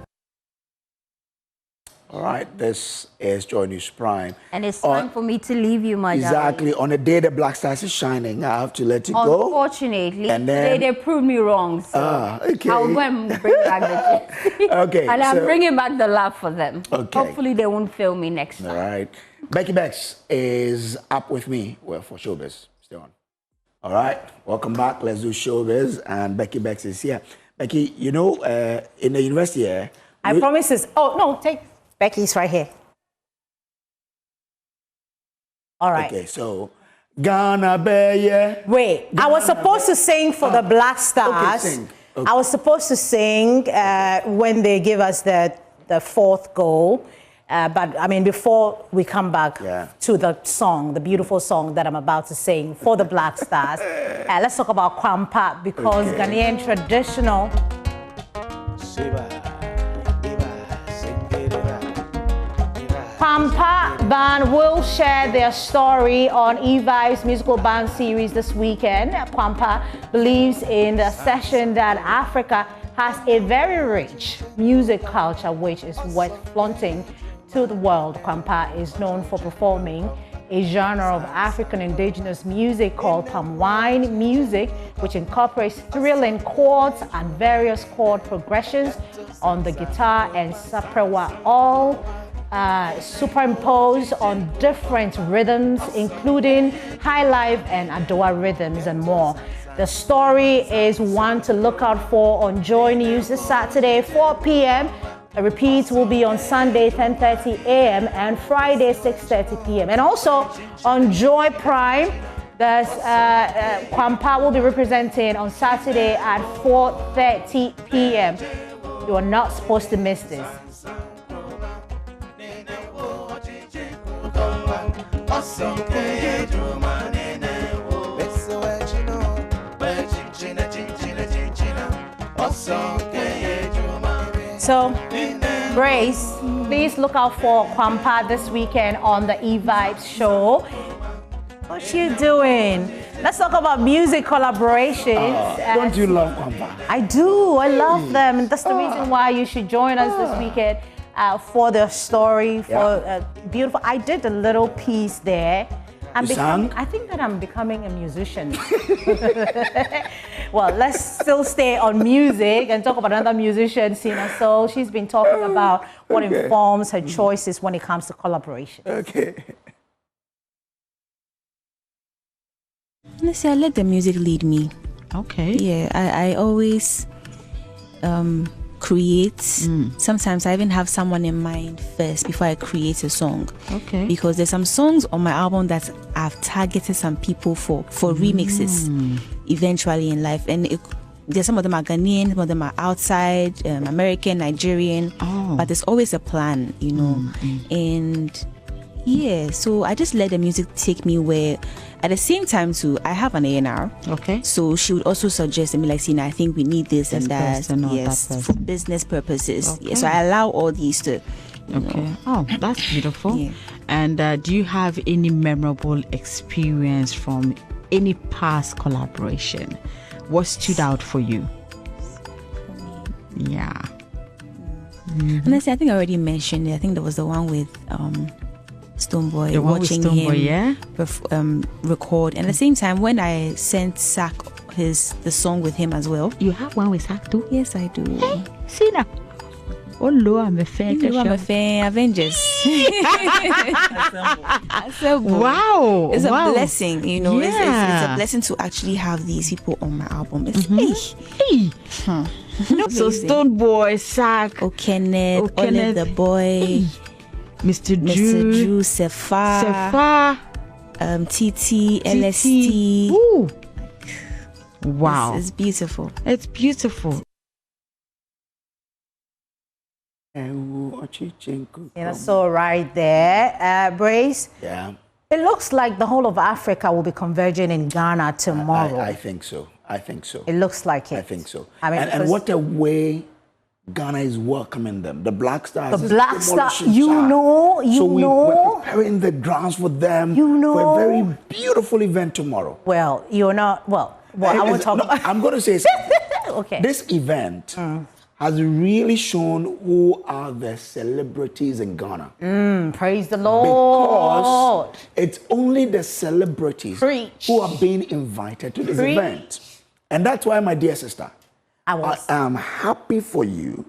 Speaker 1: All right, this is Joy News Prime.
Speaker 2: And it's time for me to leave you, my
Speaker 1: Exactly.
Speaker 2: darling.
Speaker 1: On the day the Black Stars is shining, I have to let it go.
Speaker 2: Unfortunately,
Speaker 1: and then,
Speaker 2: they proved me wrong. So
Speaker 1: okay.
Speaker 2: I'll go and bring back the jersey.
Speaker 1: Okay.
Speaker 2: And I'm bringing back the laugh for them.
Speaker 1: Okay.
Speaker 2: Hopefully they won't fail me next time.
Speaker 1: All right. Becky Bex is up with me for Showbiz. Stay on. All right, welcome back. Let's do showbiz. And Becky Bex is here. Becky, you know, in the university here...
Speaker 6: I promise this. Oh, no, take Becky's right here. All right.
Speaker 1: Okay, so... Ghana Bay.
Speaker 6: Wait, I was supposed to sing for the Black Stars.
Speaker 1: Okay, sing. Okay.
Speaker 6: I was supposed to sing when they give us the fourth goal. But I mean, before we come back to the song, the beautiful song that I'm about to sing for the Black Stars, let's talk about Kwampa, because Ghanaian traditional. Kwampa band will share their story on E-Vibes musical band series this weekend. Kwampa believes in the session that Africa has a very rich music culture which is worth flaunting to the world. Kwampa is known for performing a genre of African indigenous music called palm wine music, which incorporates thrilling chords and various chord progressions on the guitar and saprewa, all superimposed on different rhythms, including high life and adowa rhythms and more. The story is one to look out for on Joy News this Saturday, 4 p.m. A repeat will be on Sunday, 10:30 a.m. and Friday, 6:30 p.m. And also on Joy Prime, the Kwampa will be representing on Saturday at 4:30 p.m. You are not supposed to miss this. So, Grace, please look out for Kwampa this weekend on the E-Vibes show. What you doing? Let's talk about music collaborations.
Speaker 1: Don't you love Kwampa?
Speaker 6: I do. I love them. And that's the reason why you should join us this weekend for the story, for beautiful. I did a little piece there. I think that I'm becoming a musician. Well, let's still stay on music and talk about another musician, Sina Soul. She's been talking about what informs her choices when it comes to collaboration.
Speaker 1: Okay.
Speaker 8: Honestly, I let the music lead me.
Speaker 6: Okay.
Speaker 8: Yeah, I always create. Sometimes I even have someone in mind first before I create a song.
Speaker 6: Okay.
Speaker 8: Because there's some songs on my album that I've targeted some people for remixes eventually in life. And there's some of them are Ghanaian, some of them are outside, American, Nigerian. But there's always a plan, you know. And yeah, so I just let the music take me where. At the same time, too, I have an A&R.
Speaker 6: Okay.
Speaker 8: So she would also suggest me, like, Sina, I think we need this and that. Yes, for business purposes. Okay. Yeah, so I allow all these to.
Speaker 10: Okay. Oh, that's beautiful. Yeah. And do you have any memorable experience from any past collaboration? What stood out for you? Yeah.
Speaker 8: Honestly, I think I already mentioned it. I think there was the one with Stoneboy,
Speaker 10: the one
Speaker 8: watching
Speaker 10: with Stoneboy,
Speaker 8: him record. And at the same time, when I sent Sack the song with him as well.
Speaker 10: You have one with Sack too?
Speaker 8: Yes, I do.
Speaker 10: Hey, Sina. Oh, Lord, I'm a fan.
Speaker 8: I'm a fan. Avengers.
Speaker 10: Wow.
Speaker 8: It's a blessing, you know. Yeah. It's a blessing to actually have these people on my album. It's
Speaker 10: So Stoneboy, Sack,
Speaker 8: Kenneth, Olive the Boy,
Speaker 10: Mr. Drew,
Speaker 8: Sefa, TT, LST.
Speaker 10: Ooh. Wow.
Speaker 8: It's beautiful.
Speaker 10: It's beautiful.
Speaker 6: So right there, Brace.
Speaker 1: Yeah.
Speaker 6: It looks like the whole of Africa will be converging in Ghana tomorrow.
Speaker 1: I think so.
Speaker 6: It looks like it.
Speaker 1: I think so.
Speaker 6: I mean,
Speaker 1: and what a way Ghana is welcoming them. The Black Stars.
Speaker 6: The Black Stars. We're
Speaker 1: preparing the grounds for them. For a very beautiful event tomorrow.
Speaker 6: Well, you're not. Well, I won't talk.
Speaker 1: I'm going to say something.
Speaker 6: Okay.
Speaker 1: This event has really shown who are the celebrities in Ghana.
Speaker 6: Praise the Lord.
Speaker 1: Because it's only the celebrities who are being invited to this event. And that's why, my dear sister, I am happy for you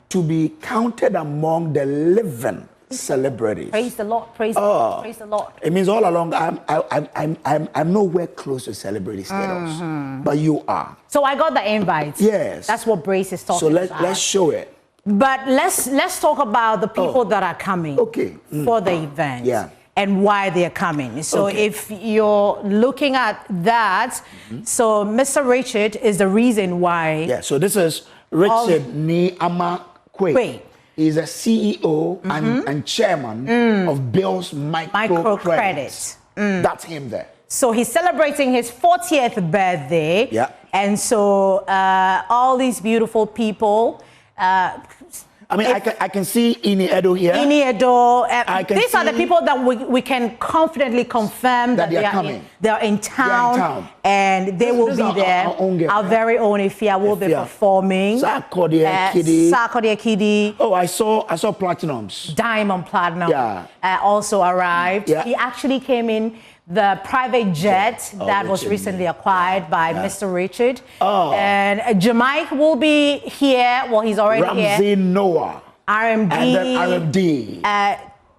Speaker 1: to be counted among the living celebrities.
Speaker 6: Praise the Lord. Praise the Lord. Praise the Lord.
Speaker 1: It means all along I'm nowhere close to celebrity status, but you are.
Speaker 6: So I got the invite.
Speaker 1: Yes.
Speaker 6: That's what Brace is talking about.
Speaker 1: So let's show it.
Speaker 6: But let's talk about the people that are coming for the event.
Speaker 1: Yeah.
Speaker 6: And why they're coming. So if you're looking at that, so Mr. Richard is the reason why.
Speaker 1: Yeah, so this is Richard Nima. He's a CEO and chairman of Bill's Microcredit. That's him there.
Speaker 6: So he's celebrating his 40th birthday.
Speaker 1: Yeah.
Speaker 6: And so all these beautiful people.
Speaker 1: I mean, I can see Ini Edo here.
Speaker 6: Ini Edo. These are the people that we can confidently confirm that they're coming. They're in town, and they will be there. Our very own Ifia will be performing.
Speaker 1: Sarkodie
Speaker 6: Kidi.
Speaker 1: Oh, I saw Platinums.
Speaker 6: Diamond Platinum also arrived.
Speaker 1: Yeah.
Speaker 6: He actually came in the private jet that was recently acquired by Mr. Richard. And Jamaica will be here. Well, he's already here.
Speaker 1: Ramsey Noah.
Speaker 6: RMD.
Speaker 1: And then RMD.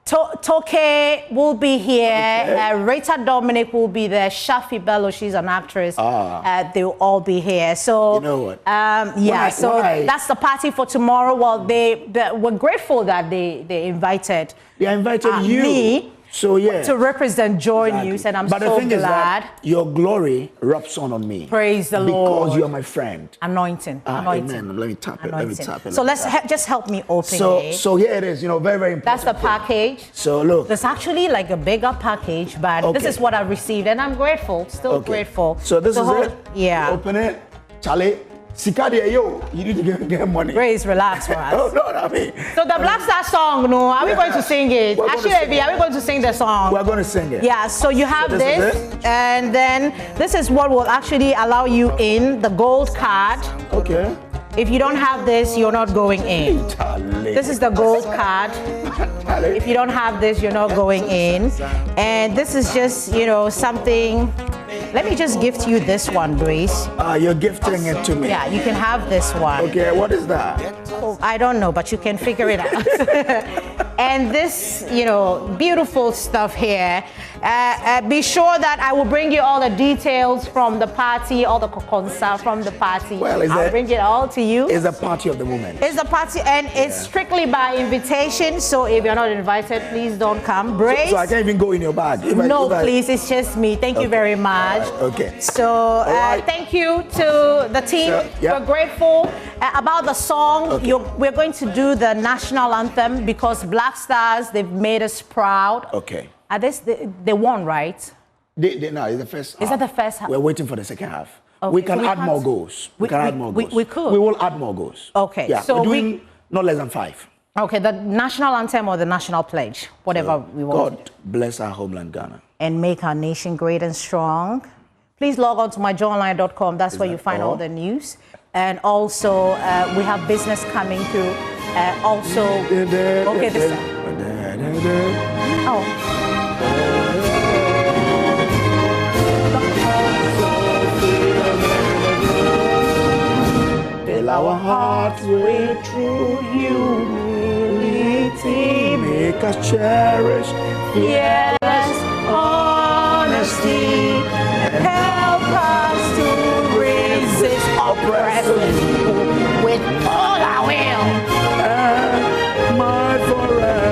Speaker 6: Toke will be here. Rita Dominic will be there. Shafi Bello, she's an actress. They'll all be here. So,
Speaker 1: you know what?
Speaker 6: That's the party for tomorrow. Well, we're grateful that they invited.
Speaker 1: They invited
Speaker 6: me.
Speaker 1: So yeah,
Speaker 6: to represent Joy News, and I'm so glad.
Speaker 1: But the thing is that your glory rubs on me.
Speaker 6: Praise the Lord.
Speaker 1: Because you are my friend.
Speaker 6: Anointing.
Speaker 1: Amen. Let me tap it. Let me tap it.
Speaker 6: So just help me open it.
Speaker 1: So here it is. You know, very, very important.
Speaker 6: That's the package.
Speaker 1: So look.
Speaker 6: There's actually like a bigger package, but this is what I received, and I'm grateful. Still grateful.
Speaker 1: So this is it.
Speaker 6: Yeah.
Speaker 1: Open it, Charlie. Sikadia, yo, you need to get money.
Speaker 6: Grace, relax for us.
Speaker 1: Oh, no, I mean.
Speaker 6: So the Black Star song, no, are we going to sing it? Actually, are we going to sing the song?
Speaker 1: We're going to sing it.
Speaker 6: Yeah, so you have this, and then this is what will actually allow you in, the gold card.
Speaker 1: Okay.
Speaker 6: If you don't have this, you're not going in. This is the gold card. If you don't have this, you're not going in. And this is just, something. Let me just gift you this one, Grace.
Speaker 1: You're gifting it to me.
Speaker 6: Yeah, you can have this one.
Speaker 1: Okay, what is that?
Speaker 6: Oh, I don't know, but you can figure it out. And this, beautiful stuff here. Be sure that I will bring you all the details from the party, all the concert from the party.
Speaker 1: Well,
Speaker 6: I'll bring it all to you.
Speaker 1: It's a party of the women.
Speaker 6: It's a party, and it's strictly by invitation. So if you're not invited, please don't come. Brace.
Speaker 1: So I can't even go in your bag.
Speaker 6: Please, it's just me. Thank you very much.
Speaker 1: Okay.
Speaker 6: So thank you to the team. We're grateful about the song. We're going to do the national anthem because Black Stars, they've made us proud.
Speaker 1: Okay.
Speaker 6: They won, right?
Speaker 1: No, it's the first half.
Speaker 6: Is that the first half?
Speaker 1: We're waiting for the second half.
Speaker 6: Okay,
Speaker 1: we can add more goals. We can add more goals.
Speaker 6: We could.
Speaker 1: We will add more goals.
Speaker 6: Okay.
Speaker 1: Yeah,
Speaker 6: So
Speaker 1: we're doing not less than 5.
Speaker 6: Okay, the national anthem or the national pledge, whatever we want.
Speaker 1: God bless our homeland, Ghana.
Speaker 6: And make our nation great and strong. Please log on to myjoyonline.com. That's where you find all the news. And also, we have business coming through. Okay, this
Speaker 1: Fill our hearts with true humility. Make us cherish
Speaker 6: fearless honesty. Help us to resist oppression with all our will.
Speaker 1: And my forever.